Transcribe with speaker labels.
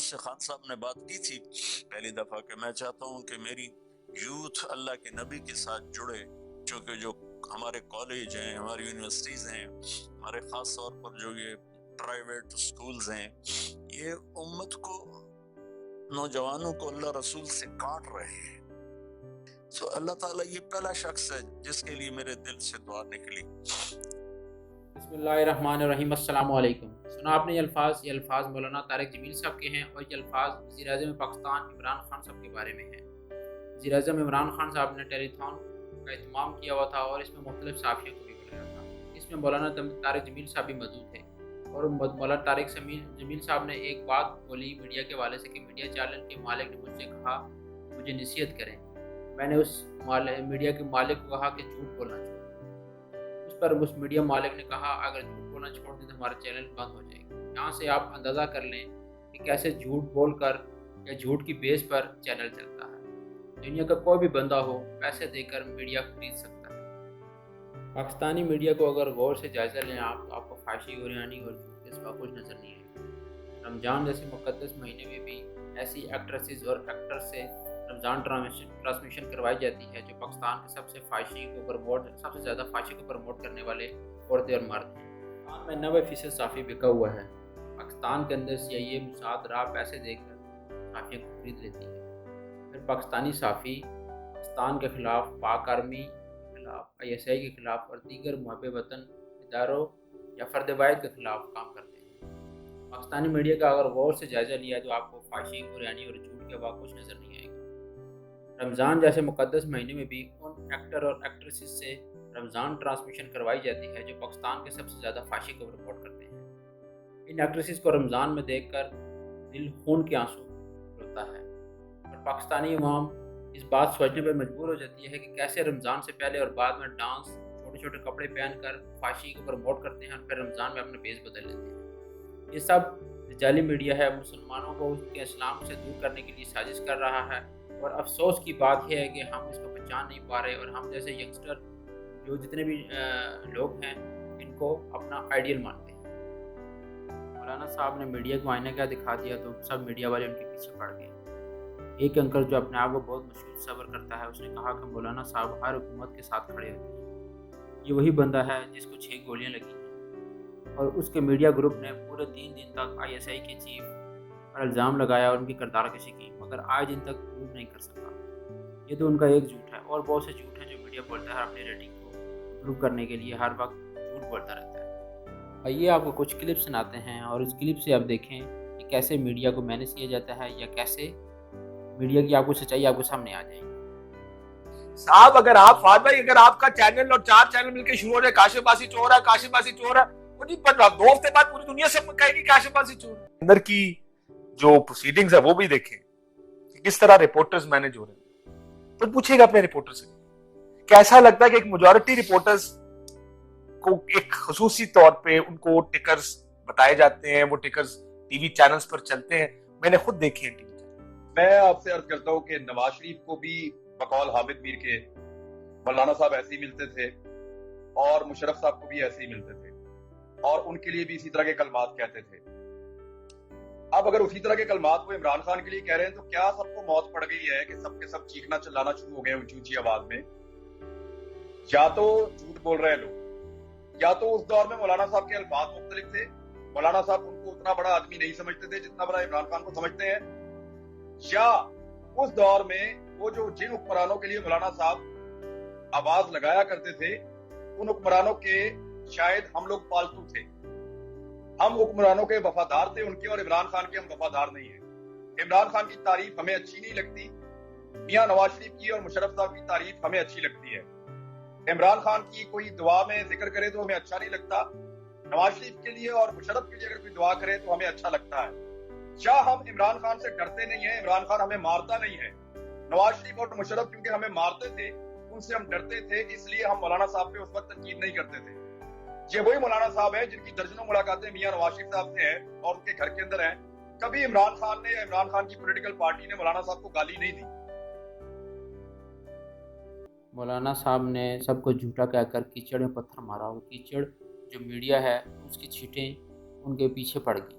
Speaker 1: مجھ سے خان صاحب نے بات کی تھی پہلی دفعہ کہ میں چاہتا ہوں کہ میری یوتھ اللہ کے نبی کے ساتھ جڑے، چونکہ جو ہمارے کالج ہیں، ہماری یونیورسٹیز ہیں، ہمارے خاص طور پر جو یہ پرائیویٹ سکولز ہیں، یہ امت کو، نوجوانوں کو اللہ رسول سے کاٹ رہے ہیں. تو اللہ تعالیٰ یہ پہلا شخص ہے جس کے لیے میرے دل سے دعا نکلی.
Speaker 2: بسم اللہ الرحمن الرحیم. السلام علیکم. سنا آپ نے یہ الفاظ مولانا طارق جمیل صاحب کے ہیں، اور یہ الفاظ وزیر اعظم پاکستان عمران خان صاحب کے بارے میں ہیں. وزیر اعظم عمران خان صاحب نے ٹیلی تھون کا اہتمام کیا ہوا تھا اور اس میں مختلف صحافیوں کو بھی بلایا تھا. اس میں مولانا طارق جمیل صاحب بھی موجود تھے، اور مولانا طارق جمیل صاحب نے ایک بات بولی میڈیا کے حوالے سے کہ میڈیا چینل کے مالک نے مجھ سے کہا مجھے نصیحت کریں. میں نے اس میڈیا کے مالک کو کہا کہ جھوٹ بولنا چھوڑ. پر اس میڈیا مالک نے کہا اگر جھوٹ بولنا چھوڑ دیں تو ہمارا چینل بند ہو جائے گا. یہاں سے آپ اندازہ کر لیں کہ کیسے جھوٹ بول کر یا جھوٹ کی بیس پر چینل چلتا ہے. دنیا کا کوئی بھی بندہ ہو پیسے دے کر میڈیا خرید سکتا ہے. پاکستانی میڈیا کو اگر غور سے جائزہ لیں آپ تو آپ کو فحاشی اور یعنی اور جھوٹ کے سوا کچھ نظر نہیں آئے گا. رمضان جیسے مقدس مہینے میں بھی ایسی ایکٹریسز اور ایکٹرز سے رمضان ٹرانسمیشن کروائی جاتی ہے جو پاکستان کے سب سے زیادہ فحاشی کو پروموٹ کرنے والے عورتیں اور مرد ہیں. پاکستان میں 90% صحافی بکا ہوا ہے. پاکستان کے اندر CIA موساد راہ پیسے دے کر صحافیوں کو خرید لیتی ہے. پھر پاکستانی صحافی پاکستان کے خلاف، پاک آرمی کے خلاف، ISI کے خلاف اور دیگر محب وطن اداروں یا فرد واحد کے خلاف کام کرتے ہیں. پاکستانی میڈیا کا اگر غور سے جائزہ لیا تو آپ کو فحاشی اور یعنی اور جھوٹ کے علاوہ کچھ نظر نہیں آئے گا. رمضان جیسے مقدس مہینے میں بھی ان ایکٹر اور ایکٹریسز سے رمضان ٹرانسمیشن کروائی جاتی ہے جو پاکستان کے سب سے زیادہ فحاشی کو رپورٹ کرتے ہیں. ان ایکٹریسز کو رمضان میں دیکھ کر دل خون کے آنسو روتا ہے، اور پاکستانی عوام اس بات سوچنے پر مجبور ہو جاتی ہے کہ کیسے رمضان سے پہلے اور بعد میں ڈانس، چھوٹے چھوٹے کپڑے پہن کر فحاشی کو پروموٹ کرتے ہیں اور پھر رمضان میں اپنے بیس بدل لیتے ہیں. یہ سب جعلی میڈیا ہے، مسلمانوں کو اس کے اسلام سے دور کرنے کے لیے سازش کر رہا ہے. اور افسوس کی بات یہ ہے کہ ہم اس کو پہچان نہیں پا رہے، اور ہم جیسے ینگسٹر جو جتنے بھی لوگ ہیں ان کو اپنا آئیڈیل مانتے ہیں. مولانا صاحب نے میڈیا کو آئینہ کیا دکھا دیا تو سب میڈیا والے ان کے پیچھے پڑ گئے. ایک انکل جو اپنے آپ کو بہت مشہور صبر کرتا ہے اس نے کہا کہ مولانا صاحب ہر حکومت کے ساتھ کھڑے ہوتے ہیں. یہ وہی بندہ ہے جس کو 6 گولیاں لگی ہیں، اور اس کے میڈیا گروپ نے پورے 3 دن تک ISI کے چیف پر الزام لگایا اور ان کی کردار کشی کی، مگر آج دن تک پروو نہیں کر سکا. یہ تو ان کا ایک جھوٹ ہے، اور بہت سے جھوٹ ہیں جو میڈیا بولتا ہے اپنی ریٹنگ کو امپروو کرنے کے لیے ہر وقت جھوٹ بولتا رہتا ہے. آئیے آپ کو کچھ کلپ سناتے ہیں اور اس کلپ سے آپ دیکھیں کہ کیسے میڈیا کو مینیج کیا جاتا ہے یا کیسے میڈیا کی آپ کو سچائی آپ کو سامنے آ جائے گی.
Speaker 3: صاحب اگر آپ فہد بھائی اگر آپ کا چینل اور 4 چینل مل کے شروع ہو جائے کاشف باسی چور ہے، کاشف باسی چور ہے، وہ نہیں پتا 2 ہفتے بعد پوری دنیا سے کہے گی کاشف باسی چور ہے. اندر کی جو پروسیڈنگز ہے وہ بھی دیکھیں کہ کس طرح رپورٹرز مینج ہو رہے ہیں. پھر پوچھے گا اپنے رپورٹر سے کیسا لگتا ہے کہ ایک میجورٹی رپورٹرز کو ایک خصوصی طور پہ ان کو ٹکرز بتائے جاتے ہیں، وہ ٹکرز ٹی وی چینلز پر چلتے ہیں. میں نے خود دیکھے ہیں ٹی وی چینل.
Speaker 4: میں آپ سے عرض کرتا ہوں کہ نواز شریف کو بھی بقول حامد میر کے مولانا صاحب ایسے ہی ملتے تھے، اور مشرف صاحب کو بھی ایسے ہی ملتے تھے، اور ان کے لیے بھی اسی طرح کے کلمات کہتے تھے. اب اگر اسی طرح کے کلمات وہ عمران خان کے لیے کہہ رہے ہیں تو کیا سب کو موت پڑ گئی ہے کہ سب کے سب چیخنا چلانا شروع ہو گئے اونچی اونچی آواز میں؟ یا تو جھوٹ بول رہے ہیں لوگ، یا تو اس دور میں مولانا صاحب کے الفاظ مختلف تھے، مولانا صاحب ان کو اتنا بڑا آدمی نہیں سمجھتے تھے جتنا بڑا عمران خان کو سمجھتے ہیں، یا اس دور میں وہ جو جن حکمرانوں کے لیے مولانا صاحب آواز لگایا کرتے تھے ان حکمرانوں کے شاید ہم لوگ پالتو تھے. ہم حکمرانوں کے وفادار تھے ان کے، اور عمران خان کے ہم وفادار نہیں ہیں. عمران خان کی تعریف ہمیں اچھی نہیں لگتی، میاں نواز شریف کی اور مشرف صاحب کی تعریف ہمیں اچھی لگتی ہے. عمران خان کی کوئی دعا میں ذکر کرے تو ہمیں اچھا نہیں لگتا، نواز شریف کے لیے اور مشرف کے لیے اگر کوئی دعا کرے تو ہمیں اچھا لگتا ہے. کیا ہم عمران خان سے ڈرتے نہیں ہیں؟ عمران خان ہمیں مارتا نہیں ہے. نواز شریف اور مشرف کیونکہ ہمیں مارتے تھے ان سے ہم ڈرتے تھے، اس لیے ہم مولانا صاحب پہ اس وقت تنقید نہیں کرتے تھے. یہ وہی مولانا صاحب ہیں جن کی درجنوں ملاقاتیں میاں نواز شریف صاحب سے ہیں اور ان کے گھر کے اندر ہیں. کبھی عمران خان نے یا عمران خان کی پولیٹیکل پارٹی نے مولانا صاحب کو گالی نہیں دی.
Speaker 2: مولانا صاحب نے سب کو جھوٹا کہہ کر کیچڑ میں پتھر مارا، اور کیچڑ جو میڈیا ہے اس کی چھینٹیں ان کے پیچھے پڑ گئی.